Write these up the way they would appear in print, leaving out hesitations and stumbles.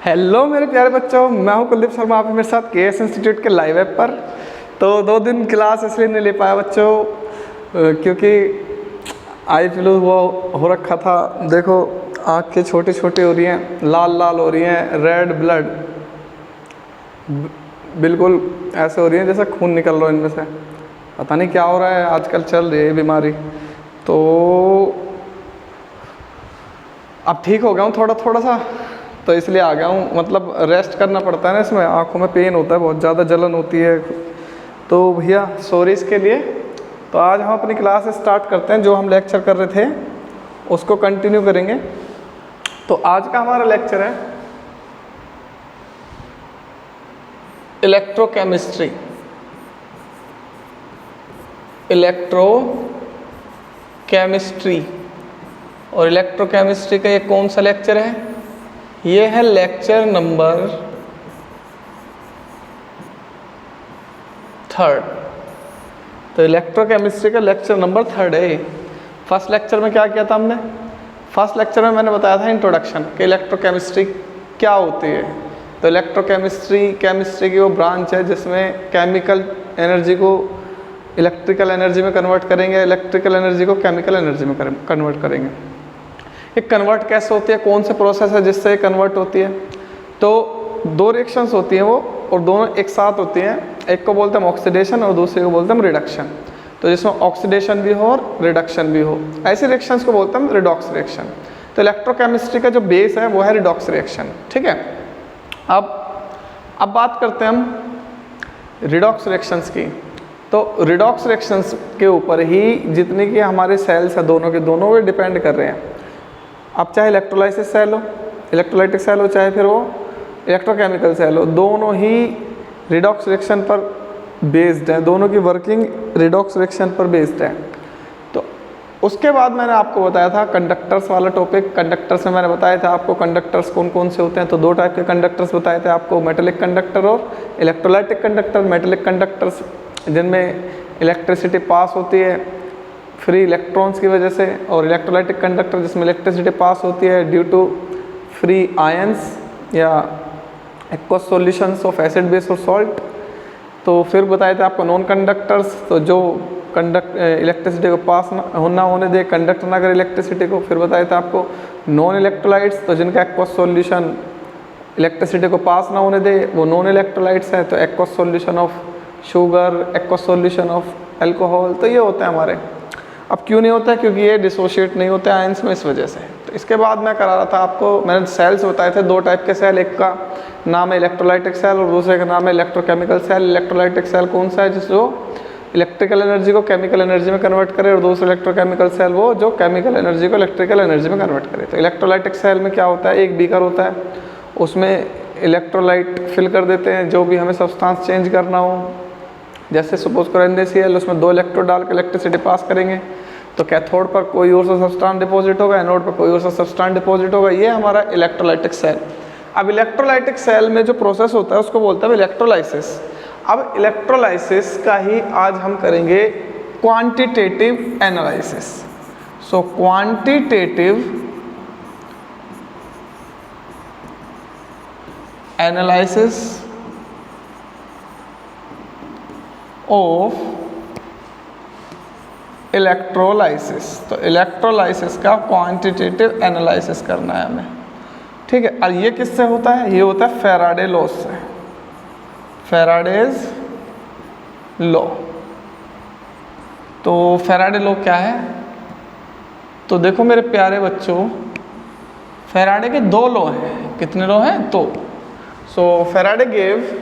Hello मेरे प्यारे बच्चों, मैं हूं कुलदीप शर्मा। आप मेरे साथ केएस इंस्टीट्यूट के लाइव ऐप पर। तो 2 दिन क्लास इसलिए नहीं ले पाया बच्चों, क्योंकि आई फ्लू वो हो रखा था। देखो आँखें छोटी छोटी हो रही हैं, लाल लाल हो रही हैं, रेड ब्लड बिल्कुल ऐसे हो रही हैं जैसे खून निकल रहा है इनमें से। पता नहीं क्या हो रहा है, आजकल चल रही है बीमारी। तो अब ठीक हो गया हूँ थोड़ा सा, तो इसलिए आ गया हूँ। मतलब रेस्ट करना पड़ता है ना, इसमें आँखों में पेन होता है, बहुत ज़्यादा जलन होती है। तो भैया सॉरी इसके लिए। तो आज हम अपनी क्लास स्टार्ट करते हैं। जो हम लेक्चर कर रहे थे उसको कंटिन्यू करेंगे। तो आज का हमारा लेक्चर है इलेक्ट्रोकेमिस्ट्री। इलेक्ट्रोकेमिस्ट्री और इलेक्ट्रोकेमिस्ट्री का ये कौन सा लेक्चर है? ये है लेक्चर नंबर 3। तो इलेक्ट्रोकेमिस्ट्री का लेक्चर नंबर 3 है। फर्स्ट लेक्चर में क्या किया था हमने? फर्स्ट लेक्चर में मैंने बताया था इंट्रोडक्शन कि इलेक्ट्रोकेमिस्ट्री क्या होती है। तो इलेक्ट्रोकेमिस्ट्री केमिस्ट्री की वो ब्रांच है जिसमें केमिकल एनर्जी को इलेक्ट्रिकल एनर्जी में कन्वर्ट करेंगे, इलेक्ट्रिकल एनर्जी को केमिकल एनर्जी में कन्वर्ट करेंगे। ये कन्वर्ट कैसे होती है, कौन से प्रोसेस है जिससे ये कन्वर्ट होती है? तो 2 रिएक्शंस होती हैं वो, और दोनों एक साथ होती हैं। एक को बोलते हैं ऑक्सीडेशन और दूसरे को बोलते हैं रिडक्शन। तो जिसमें ऑक्सीडेशन भी हो और रिडक्शन भी हो, ऐसे रिएक्शंस को बोलते हैं रिडॉक्स रिएक्शन। तो इलेक्ट्रोकेमिस्ट्री का जो बेस है वो है रिडॉक्स रिएक्शन। ठीक है, अब बात करते हैं हम रिडॉक्स रिएक्शंस की। तो रिडॉक्स रिएक्शंस के ऊपर ही जितने की हमारे सेल्स हैं दोनों के दोनों वे डिपेंड कर रहे हैं। अब चाहे इलेक्ट्रोलाइसिस सेल हो, इलेक्ट्रोलाइटिक सेल हो, चाहे फिर वो इलेक्ट्रोकेमिकल सेल हो, दोनों ही रिडॉक्स रिएक्शन पर बेस्ड है। दोनों की वर्किंग रिडॉक्स रिएक्शन पर बेस्ड है। तो उसके बाद मैंने आपको बताया था कंडक्टर्स वाला टॉपिक। कंडक्टर्स में मैंने बताया था आपको कंडक्टर्स कौन कौन से होते हैं। तो 2 टाइप के कंडक्टर्स बताए थे आपको, मेटेलिक कंडक्टर और इलेक्ट्रोलाइटिक कंडक्टर। मेटेलिक कंडक्टर्स जिनमें इलेक्ट्रिसिटी पास होती है फ्री इलेक्ट्रॉन्स की वजह से, और इलेक्ट्रोलाइटिक कंडक्टर जिसमें इलेक्ट्रिसिटी पास होती है ड्यू टू फ्री आयंस या aqueous solutions of acid base और सॉल्ट। तो फिर बताए थे आपको नॉन कंडक्टर्स, तो जो इलेक्ट्रिसिटी को पास ना होने दे, कंडक्ट ना करे इलेक्ट्रिसिटी को। फिर बताए थे आपको नॉन इलेक्ट्रोलाइट्स, तो जिनका एक्वस सॉल्यूशन इलेक्ट्रिसिटी को पास ना होने दे वो नॉन इलेक्ट्रोलाइट्स हैं। तो aqueous solution of sugar, aqueous solution of alcohol, तो ये होते हैं हमारे। अब क्यों नहीं होता है? क्योंकि ये डिसोशिएट नहीं होते आयंस में, इस वजह से। तो इसके बाद मैं करा रहा था आपको, मैंने सेल्स बताए थे 2 टाइप के सेल। एक का नाम है इलेक्ट्रोलाइटिक सेल और दूसरे का नाम है इलेक्ट्रोकेमिकल सेल। इलेक्ट्रोलाइटिक सेल कौन सा है? जिसको इलेक्ट्रिकल एनर्जी को केमिकल एनर्जी में कन्वर्ट करे, और दूसरा इलेक्ट्रोकेमिकल सेल वो जो केमिकल एनर्जी को इलेक्ट्रिकल एनर्जी में कन्वर्ट करे। तो इलेक्ट्रोलाइटिक सेल में क्या होता है? एक बीकर होता है, उसमें इलेक्ट्रोलाइट फिल कर देते हैं जो भी हमें सब्सटेंस चेंज करना हो। जैसे सपोज करो NaCl, उसमें 2 इलेक्ट्रोड डाल के इलेक्ट्रिसिटी पास करेंगे, तो कैथोड पर कोई और सा सब्सटेंस डिपॉजिट होगा, एनोड पर कोई और सा सब्सटेंस डिपॉजिट होगा। ये हमारा इलेक्ट्रोलाइटिक सेल। अब इलेक्ट्रोलाइटिक सेल में जो प्रोसेस होता है उसको बोलते हैं इलेक्ट्रोलाइसिस। अब इलेक्ट्रोलाइसिस का ही आज हम करेंगे quantitative analysis. So quantitative analysis of electrolysis. तो इलेक्ट्रोलाइसिस का क्वांटिटेटिव एनालिसिस करना है हमें। ठीक है, और ये किससे होता है? ये होता है फैराडे लॉ से, फैराडेज लॉ। तो फैराडे लॉ क्या है? तो देखो मेरे प्यारे बच्चों, फैराडे के 2 लॉ हैं। कितने लॉ हैं? 2। सो फैराडे गेव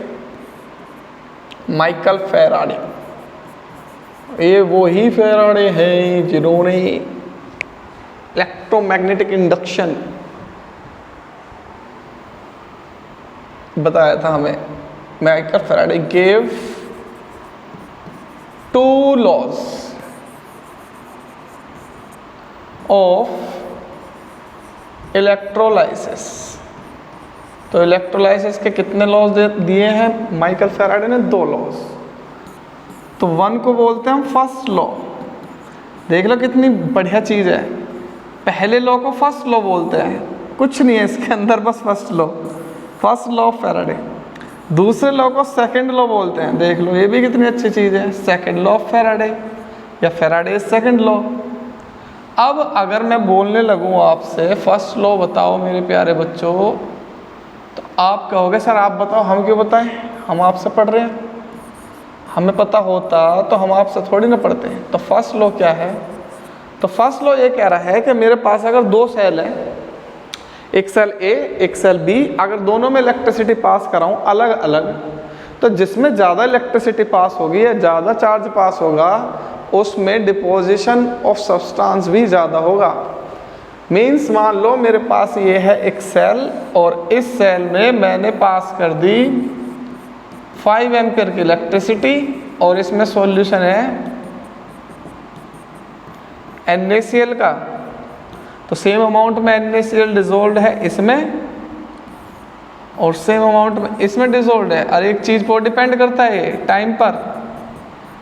माइकल फैराडे। ये वो ही फैराडे हैं जिन्होंने इलेक्ट्रोमैग्नेटिक इंडक्शन बताया था हमें। Michael Faraday gave 2 laws of electrolysis. तो इलेक्ट्रोलाइसिस के कितने लॉज दिए हैं माइकल फैराडे ने? 2 लॉज। तो 1 को बोलते हैं हम फर्स्ट लॉ। देख लो कितनी बढ़िया चीज़ है। पहले लॉ को फर्स्ट लॉ बोलते हैं, कुछ नहीं है इसके अंदर, बस first law. First law of Faraday. दूसरे लॉ को सेकंड लॉ बोलते हैं। देख लो ये भी कितनी अच्छी चीज़ है, सेकंड लॉ ऑफ फैराडे या फैराडे सेकंड लॉ। अब अगर मैं बोलने लगूँ आपसे फर्स्ट लॉ बताओ मेरे प्यारे बच्चों, तो आप कहोगे सर आप बताओ, हम क्यों बताएं, हम आपसे पढ़ रहे हैं, हमें पता होता तो हम आपसे थोड़ी ना पढ़ते हैं। तो फर्स्ट लॉ क्या है? तो फर्स्ट लॉ ये कह रहा है कि मेरे पास अगर दो सेल हैं, एक सेल ए एक सेल बी, अगर दोनों में इलेक्ट्रिसिटी पास कराऊं अलग अलग, तो जिसमें ज़्यादा इलेक्ट्रिसिटी पास होगी या ज़्यादा चार्ज पास होगा उसमें डिपोजिशन ऑफ सब्सटेंस भी ज़्यादा होगा। मीन्स मान लो मेरे पास ये है एक सेल और इस सेल में मैंने पास कर दी 5 एम्पियर की इलेक्ट्रिसिटी और इसमें सॉल्यूशन है NaCl का, तो सेम अमाउंट में NaCl डिजोल्व है इसमें और सेम अमाउंट में इसमें डिजोल्व है। और एक चीज़ पर डिपेंड करता है टाइम पर,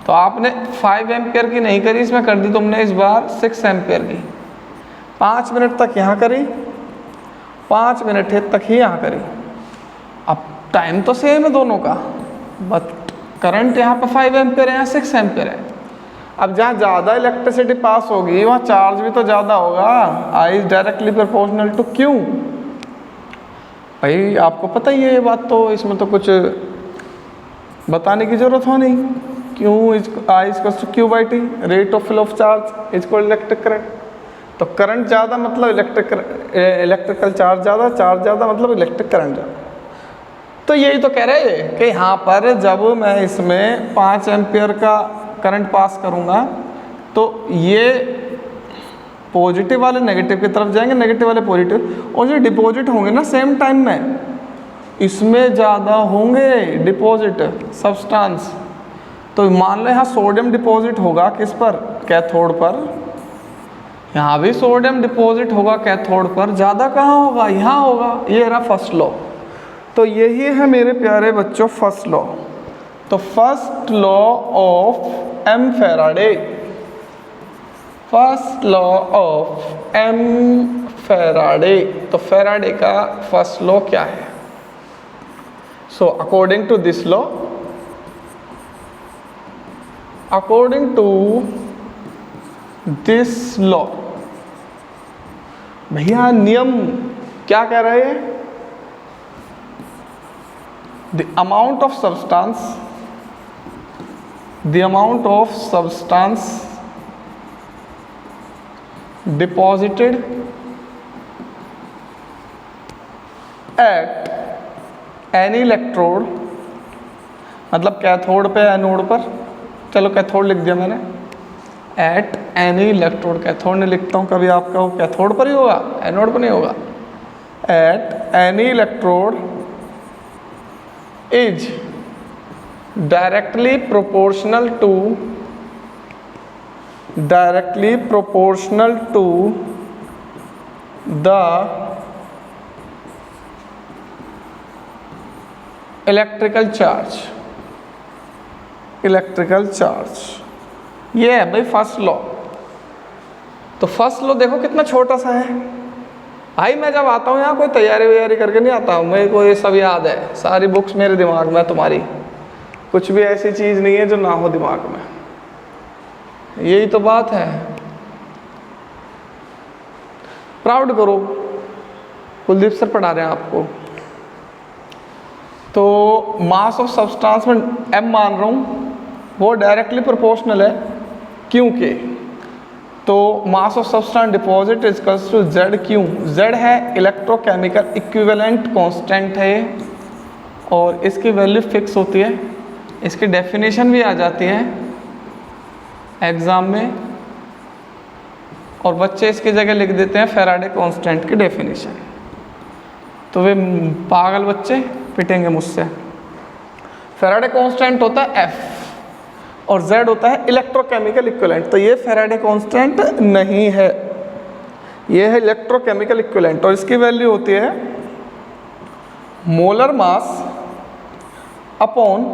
तो आपने 5 एम्पियर की नहीं करी, इसमें कर दी तुमने इस बार 6 एम्पियर की। 5 मिनट तक यहाँ करी, 5 मिनट तक ही यहाँ करी। अब टाइम तो सेम है दोनों का, बट करंट यहाँ पर 5 एम्पियर है, यहाँ 6 एम्पियर है। अब जहाँ ज़्यादा इलेक्ट्रिसिटी पास होगी वहाँ चार्ज भी तो ज़्यादा होगा। I is directly proportional to Q. भाई आपको पता ही है ये बात, तो इसमें तो कुछ बताने की ज़रूरत हो नहीं। Q is I is Q by T, rate of flow of charge is equal electric current. तो करंट ज़्यादा मतलब इलेक्ट्रिकल चार्ज ज़्यादा, चार्ज ज़्यादा मतलब इलेक्ट्रिक करंट ज़्यादा। तो यही तो कह रहे हैं कि यहाँ पर जब मैं इसमें 5 एम्पियर का करंट पास करूँगा तो ये पॉजिटिव वाले नेगेटिव की तरफ जाएंगे, नेगेटिव वाले पॉजिटिव, और जो डिपॉजिट होंगे ना सेम टाइम में इसमें ज़्यादा होंगे डिपॉजिट सब्सटेंस। तो मान लो यहाँ सोडियम डिपॉजिट होगा किस पर, कैथोड पर, यहाँ भी सोडियम डिपॉजिट होगा कैथोड पर, ज़्यादा कहाँ होगा, यहाँ होगा। ये रहा फर्स्ट लॉ। तो यही है मेरे प्यारे बच्चों फर्स्ट लॉ। तो first law of M Faraday, first law of M Faraday. तो फैराडे का फर्स्ट लॉ क्या है? So according to this law, according to this law, भैया नियम क्या कह रहे हैं? The amount of substance, the amount of substance deposited at any electrode, मतलब कैथोड पे एनोड पर, चलो कैथोड लिख दिया मैंने, एट एनी इलेक्ट्रोड, कैथोड नहीं लिखता हूँ कभी, आपका वो कैथोड पर ही होगा, एनोड पर नहीं होगा। At any electrode is directly proportional to the electrical charge, ये है भाई फर्स्ट लॉ। तो फर्स्ट लॉ देखो कितना छोटा सा है भाई। मैं जब आता हूँ यहाँ कोई तैयारी वैयारी करके नहीं आता हूँ, मेरे को ये सब याद है, सारी बुक्स मेरे दिमाग में, तुम्हारी कुछ भी ऐसी चीज़ नहीं है जो ना हो दिमाग में। यही तो बात है, प्राउड करो, कुलदीप सर पढ़ा रहे हैं आपको। तो मास ऑफ सब्सटेंस में m मान रहा हूँ, वो डायरेक्टली प्रोपोर्शनल है क्योंकि, तो mass of substance deposit is equals to Z Q. Z है इलेक्ट्रोकेमिकल इक्विवेलेंट कांस्टेंट है और इसकी वैल्यू फिक्स होती है, इसकी डेफिनेशन भी आ जाती है एग्ज़ाम में, और बच्चे इसकी जगह लिख देते हैं फैराडे कांस्टेंट की डेफिनेशन। तो वे पागल बच्चे पिटेंगे मुझसे। फैराडे कांस्टेंट होता है F और Z होता है इलेक्ट्रोकेमिकल इक्विवेलेंट। तो ये फैराडे कांस्टेंट नहीं है, ये है इलेक्ट्रोकेमिकल इक्विवेलेंट, और इसकी वैल्यू होती है molar mass upon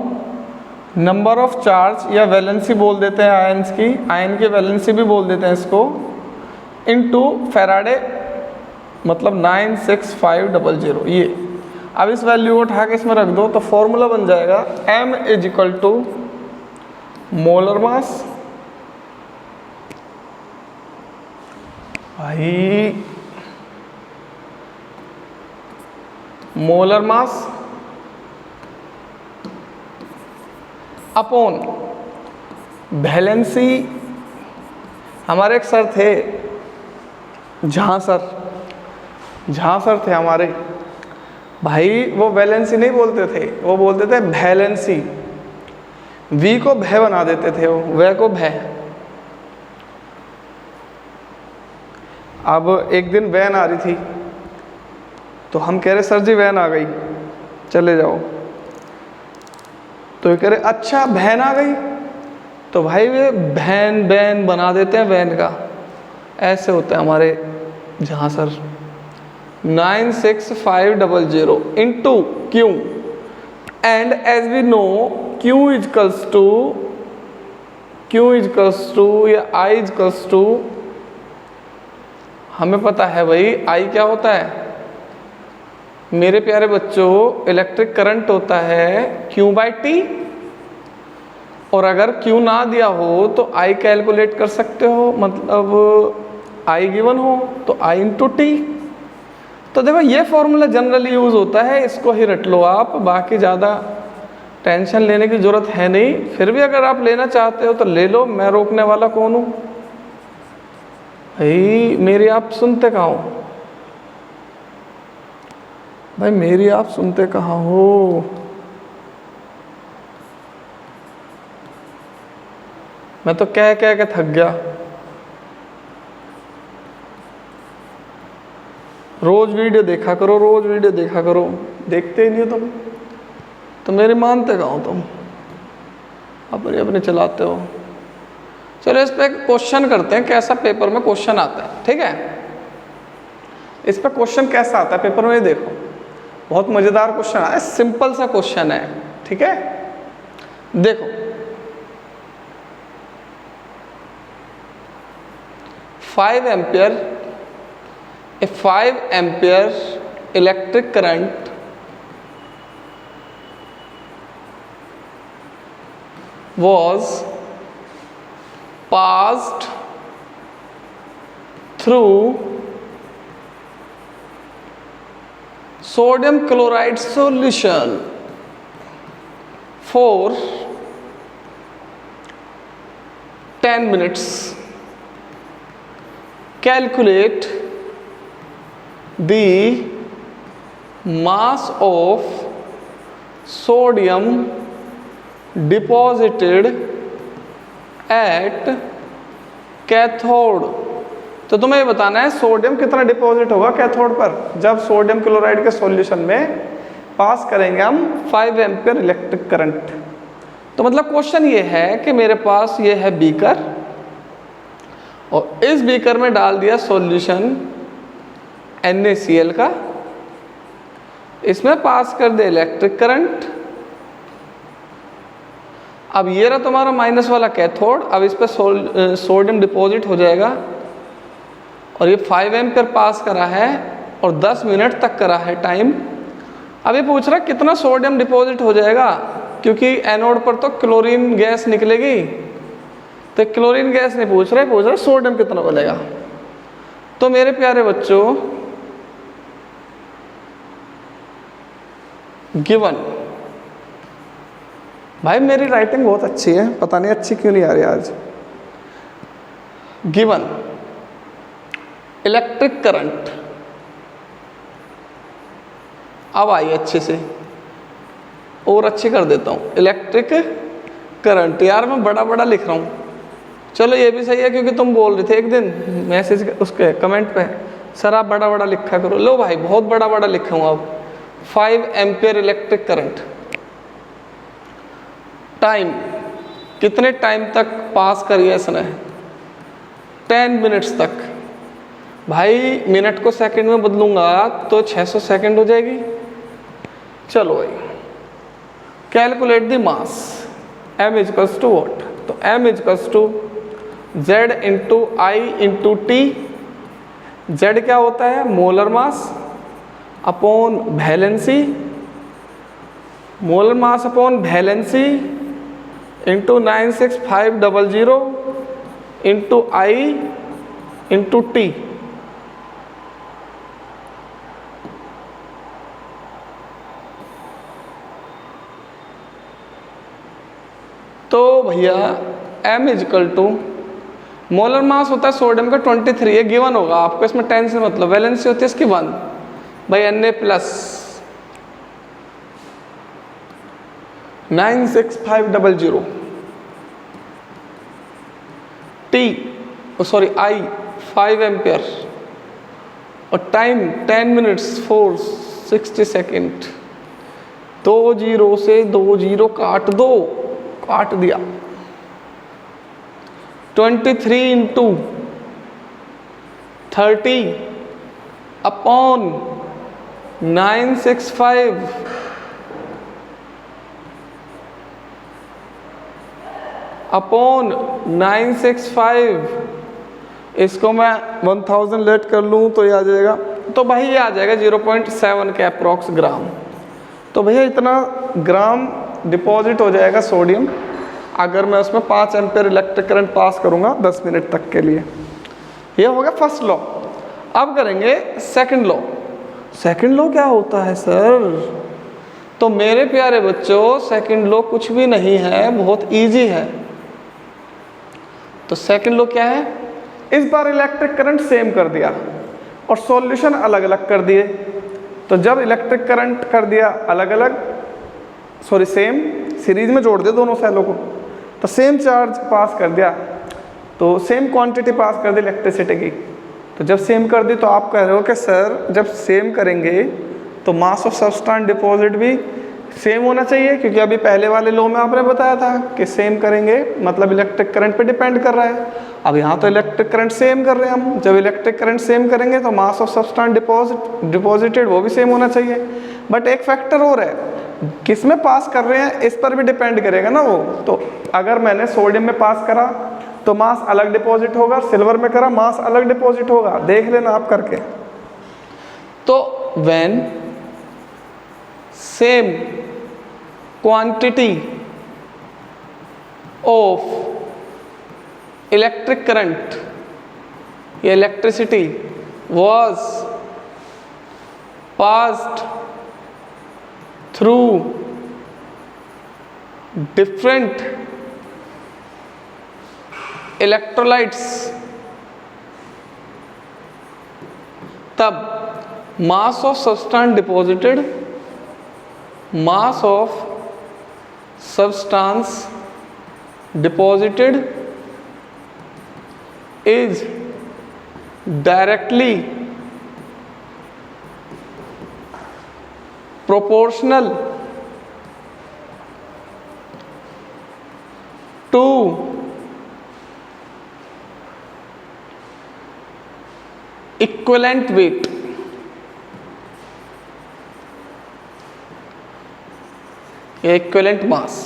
number of charge, या वैलेंसी बोल देते हैं आयन्स की, आयन की वैलेंसी भी बोल देते हैं इसको, इनटू फैराडे मतलब 96500। ये अब इस वैल्यू को उठा के इसमें रख दो तो फॉर्मूला बन जाएगा m is equal to molar mass, भाई मोलर मास अपॉन वैलेंसी। हमारे एक सर थे झांसर थे हमारे भाई, वो वैलेंसी नहीं बोलते थे, वो बोलते थे वैलेंसी। वी को भय बना देते थे, वो वह को भय। अब एक दिन वैन आ रही थी तो हम कह रहे सर जी वैन आ गई, चले जाओ। तो ये कह रहे अच्छा वैन आ गई, तो भाई वे वैन बैन बना देते हैं वैन का। ऐसे होता है हमारे जहाँ sir 96500 into Q, and as we know Q equals to या आई इजकल्स टू, हमें पता है भाई आई क्या होता है मेरे प्यारे बच्चों, इलेक्ट्रिक करंट होता है Q बाई टी। और अगर Q ना दिया हो तो I कैलकुलेट कर सकते हो, मतलब I गिवन हो तो I इंटू टी। तो देखो ये फॉर्मूला जनरली यूज होता है, इसको ही रट लो आप, बाकी ज़्यादा टेंशन लेने की ज़रूरत है नहीं। फिर भी अगर आप लेना चाहते हो तो ले लो, मैं रोकने वाला कौन हूँ भाई। मेरी आप सुनते कहाँ हो भाई, मेरी आप सुनते कहाँ हो। मैं तो कह के थक गया। रोज वीडियो देखा करो, रोज वीडियो देखा करो, देखते ही नहीं हो तुम तो मेरी मानते कहाँ हो तुम, अपने अपने चलाते हो। चलो इस पे क्वेश्चन करते हैं, कैसा पेपर में क्वेश्चन आता है, ठीक है। इस पे क्वेश्चन कैसा आता है पेपर में, देखो बहुत मजेदार क्वेश्चन आया, सिंपल सा क्वेश्चन है, ठीक है। देखो 5 ampere, a 5 ampere electric current was passed through sodium chloride solution for 10 minutes. Calculate the mass of sodium deposited at cathode। तो तुम्हें ये बताना है सोडियम कितना डिपॉजिट होगा कैथोड पर जब सोडियम क्लोराइड के सॉल्यूशन में पास करेंगे हम 5 एम्पियर इलेक्ट्रिक करंट। तो मतलब क्वेश्चन ये है कि मेरे पास ये है बीकर और इस बीकर में डाल दिया सॉल्यूशन NaCl का, इसमें पास कर दे इलेक्ट्रिक करंट। अब ये रहा तुम्हारा माइनस वाला कैथोड, अब इस पर सोडियम डिपॉजिट हो जाएगा और ये 5 एम्पियर पास करा है और 10 मिनट तक करा है टाइम। अब ये पूछ रहा कितना सोडियम डिपॉजिट हो जाएगा, क्योंकि एनोड पर तो क्लोरीन गैस निकलेगी, तो क्लोरीन गैस नहीं पूछ रहा सोडियम कितना बनेगा। तो मेरे प्यारे बच्चों गिवन, भाई मेरी राइटिंग बहुत अच्छी है, पता नहीं अच्छी क्यों नहीं आ रही आज। गिवन इलेक्ट्रिक करंट, अब आई अच्छे से और अच्छी कर देता हूँ। इलेक्ट्रिक करंट, यार मैं बड़ा बड़ा लिख रहा हूँ, चलो ये भी सही है क्योंकि तुम बोल रहे थे एक दिन मैसेज उसके कमेंट पे, सर आप बड़ा बड़ा लिखा करो। लो भाई बहुत बड़ा बड़ा लिखा हूँ अब। 5 एम्पियर इलेक्ट्रिक करंट, टाइम कितने टाइम तक पास करिए इसने, 10 मिनट्स तक। भाई मिनट को सेकंड में बदलूंगा तो 600 सेकंड हो जाएगी। चलो भाई calculate the mass, m equals to what, तो m equals to z into I into T. z क्या होता है molar mass upon valency molar mass upon valency into 96500 into I into T. तो भैया m equal to molar mass होता है sodium का 23, ये गिवन होगा आपको, इसमें 10 से मतलब। वैलेंसी होती है इसकी 1 by Na plus 96500 T sorry I 5 ampere और टाइम 10 मिनट्स 460 सेकेंड। 2 जीरो से 2 जीरो काट दो, काट दिया। 23 इंटू 30 अपॉन 965 अपॉन 965, इसको मैं 1000 लेट कर लूँ तो ये आ जाएगा, तो भाई ये आ जाएगा 0.7 के अप्रॉक्स ग्राम। तो भैया इतना ग्राम डिपॉजिट हो जाएगा सोडियम अगर मैं उसमें 5 एम्पियर इलेक्ट्रिक करंट पास करूँगा 10 मिनट तक के लिए। ये हो गया फर्स्ट लॉ। अब करेंगे सेकंड लॉ। सेकंड लॉ क्या होता है सर? तो मेरे प्यारे बच्चों सेकंड लॉ कुछ भी नहीं है, बहुत इजी है। तो सेकंड लॉ क्या है? इस बार इलेक्ट्रिक करंट सेम कर दिया और सॉल्यूशन अलग अलग कर दिए। तो जब इलेक्ट्रिक करंट कर दिया अलग अलग, सॉरी सेम, सीरीज में जोड़ दिया दोनों सेलों को, तो सेम चार्ज पास कर दिया, तो सेम क्वांटिटी पास कर दी इलेक्ट्रिसिटी की। तो जब सेम कर दी तो आप कह रहे हो कि सर जब सेम करेंगे तो मास ऑफ सब्सटेंस डिपॉजिट भी सेम होना चाहिए, क्योंकि अभी पहले वाले लॉ में आपने बताया था कि सेम करेंगे मतलब इलेक्ट्रिक करंट पे डिपेंड कर रहा है। अब यहाँ तो इलेक्ट्रिक करंट सेम कर रहे हैं हम, जब इलेक्ट्रिक करंट सेम करेंगे तो मास ऑफ सब्सटेंस डिपॉजिटेड वो भी सेम होना चाहिए। बट एक फैक्टर और है, किस में पास कर रहे हैं इस पर भी डिपेंड करेगा ना वो। तो अगर मैंने सोडियम में पास करा तो मास अलग डिपॉजिट होगा, सिल्वर में करा मास अलग डिपॉजिट होगा, देख लेना आप करके। तो when same quantity of electric current या electricity was passed through different electrolytes, तब mass of substance deposited, mass of substance deposited is directly proportional to equivalent weight। या इक्विवेलेंट मास।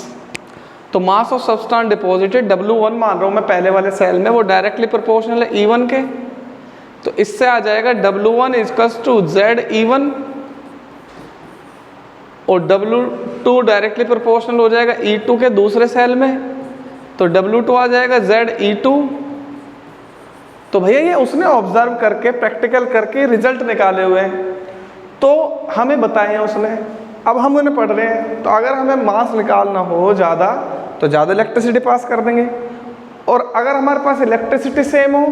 तो mass of substance deposited W1 मान रहा हूं मैं पहले वाले सेल में, वो डायरेक्टली प्रोपोर्शनल है E1 के। तो इससे आ जाएगा W1 इक्वल्स टू ZE1 और W2 डायरेक्टली प्रोपोर्शनल हो जाएगा E2 के दूसरे सेल में, तो W2 आ जाएगा ZE2। तो भैया ये उसने ऑब्जर्व करके प्रैक्टिकल करके रिजल्ट निकाले हुए हैं, तो हमें बताए हैं उसने, अब हम उन्हें पढ़ रहे हैं। तो अगर हमें मास निकालना हो ज़्यादा तो ज़्यादा इलेक्ट्रिसिटी पास कर देंगे, और अगर हमारे पास इलेक्ट्रिसिटी सेम हो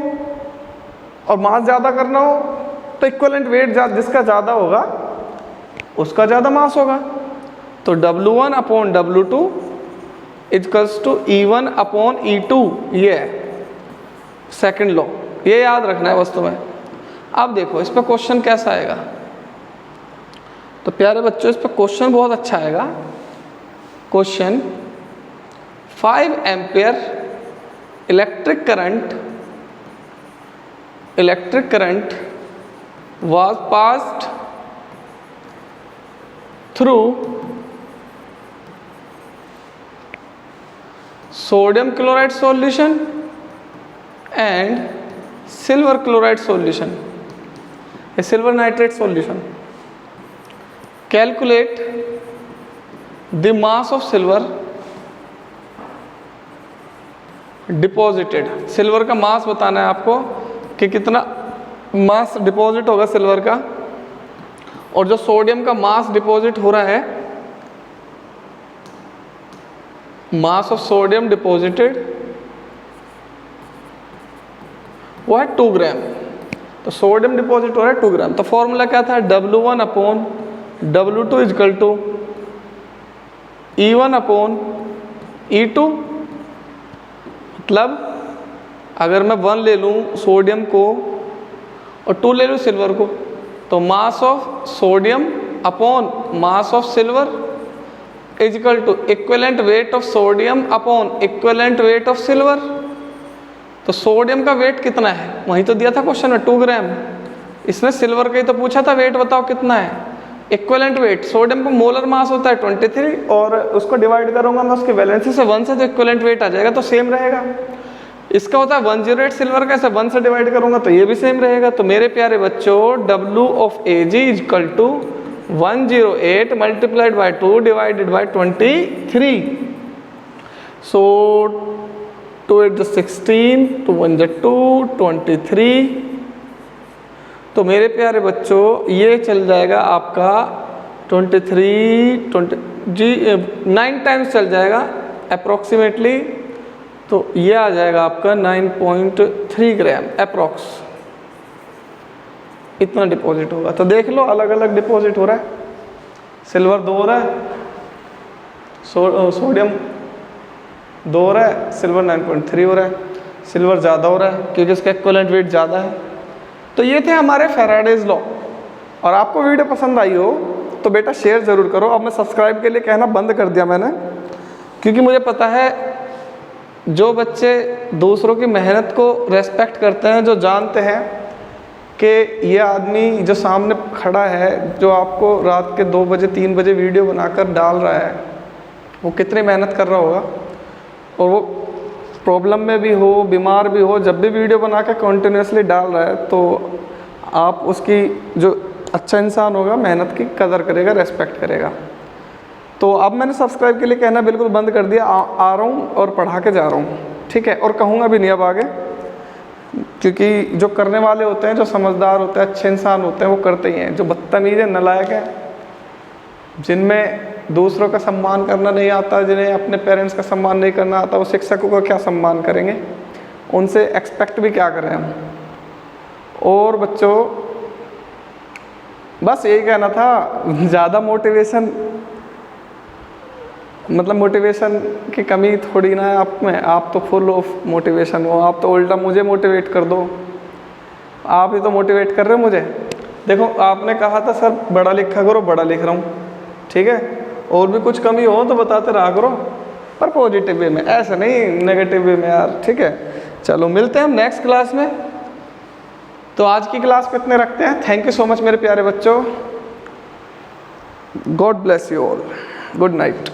और मास ज़्यादा करना हो तो इक्विवेलेंट वेट जिसका ज़्यादा होगा उसका ज़्यादा मास होगा। तो W1 upon W2 equals to E1 upon E2, ये है सेकेंड लॉ, ये याद रखना है वस्तु में। अब देखो इस पर क्वेश्चन कैसा आएगा। तो प्यारे बच्चों इस पर क्वेश्चन बहुत अच्छा आएगा। Question 5 ampere electric current was passed through sodium chloride solution and silver chloride solution, a silver nitrate solution. Calculate the mass of silver deposited, silver का मास बताना है आपको कि कितना मास डिपॉजिट होगा सिल्वर का, और जो सोडियम का मास डिपॉजिट हो रहा है, मास ऑफ सोडियम डिपॉजिटेड वो है 2 ग्राम। तो सोडियम डिपॉजिट हो रहा है 2 ग्राम। तो फॉर्मूला क्या था, W1 upon W2 is equal to E1 upon E2। मतलब अगर मैं 1 ले लूँ सोडियम को और 2 ले लूँ सिल्वर को, तो mass of sodium upon mass of silver equal to equivalent weight of sodium upon equivalent weight of silver. तो सोडियम का वेट कितना है, वहीं तो दिया था क्वेश्चन में 2 ग्राम। इसने सिल्वर का ही तो पूछा था वेट बताओ कितना है। इक्विवेलेंट वेट, सोडियम का मोलर मास होता है 23 और उसको डिवाइड करूंगा मैं उसकी वैलेंसी से 1 से, तो इक्विवेलेंट वेट आ जाएगा, तो सेम रहेगा। इसका होता है 108 सिल्वर का, ऐसे 1 से डिवाइड करूंगा तो ये भी सेम रहेगा। तो मेरे प्यारे बच्चों W of Ag equal to 108 multiplied by 2 divided by 23। So 2 8 16, 2 1 2, 23। तो मेरे प्यारे बच्चों ये चल जाएगा आपका 9 टाइम्स चल जाएगा अप्रोक्सीमेटली। तो ये आ जाएगा आपका 9.3 ग्राम अप्रोक्स, इतना डिपॉजिट होगा। तो देख लो अलग अलग डिपॉजिट हो रहा है, सिल्वर 2 हो रहा है, सोडियम 2 हो रहा है, सिल्वर 9.3 हो रहा है, सिल्वर ज़्यादा हो रहा है क्योंकि इसका इक्विवेलेंट वेट ज़्यादा है। तो ये थे हमारे फैराडेज लॉ। और आपको वीडियो पसंद आई हो तो बेटा शेयर ज़रूर करो। अब मैं सब्सक्राइब के लिए कहना बंद कर दिया मैंने, क्योंकि मुझे पता है जो बच्चे दूसरों की मेहनत को रेस्पेक्ट करते हैं, जो जानते हैं कि ये आदमी जो सामने खड़ा है, जो आपको रात के 2 बजे 3 बजे वीडियो बनाकर डाल रहा है, वो कितनी मेहनत कर रहा होगा, और वो प्रॉब्लम में भी हो, बीमार भी हो, जब भी वीडियो बना के कंटिन्यूसली डाल रहा है, तो आप उसकी जो अच्छा इंसान होगा मेहनत की कदर करेगा, रेस्पेक्ट करेगा। तो अब मैंने सब्सक्राइब के लिए कहना बिल्कुल बंद कर दिया। आ रहा हूँ और पढ़ा के जा रहा हूँ, ठीक है, और कहूँगा भी नहीं अब आगे, क्योंकि जो करने वाले होते हैं, जो समझदार होते हैं, अच्छे इंसान होते हैं, वो करते ही हैं। जो बदतमीज़ है, नालायक है, जिनमें दूसरों का सम्मान करना नहीं आता, जिन्हें अपने पेरेंट्स का सम्मान नहीं करना आता, वो शिक्षकों का क्या सम्मान करेंगे, उनसे एक्सपेक्ट भी क्या करें हम। और बच्चों बस यही कहना था, ज़्यादा मोटिवेशन मतलब मोटिवेशन की कमी थोड़ी ना है आप में, आप तो फुल ऑफ मोटिवेशन हो। आप तो उल्टा मुझे मोटिवेट कर दो, आप ही तो मोटिवेट कर रहे हो मुझे। देखो आपने कहा था सर बड़ा लिखा करो, बड़ा लिख रहा हूँ, ठीक है, और भी कुछ कमी हो तो बताते रहा करो, पर पॉजिटिव वे में, ऐसा नहीं नेगेटिव वे में यार, ठीक है। चलो मिलते हैं हम नेक्स्ट क्लास में। तो आज की क्लास को इतने रखते हैं। थैंक यू सो मच मेरे प्यारे बच्चों, God bless you all, good night.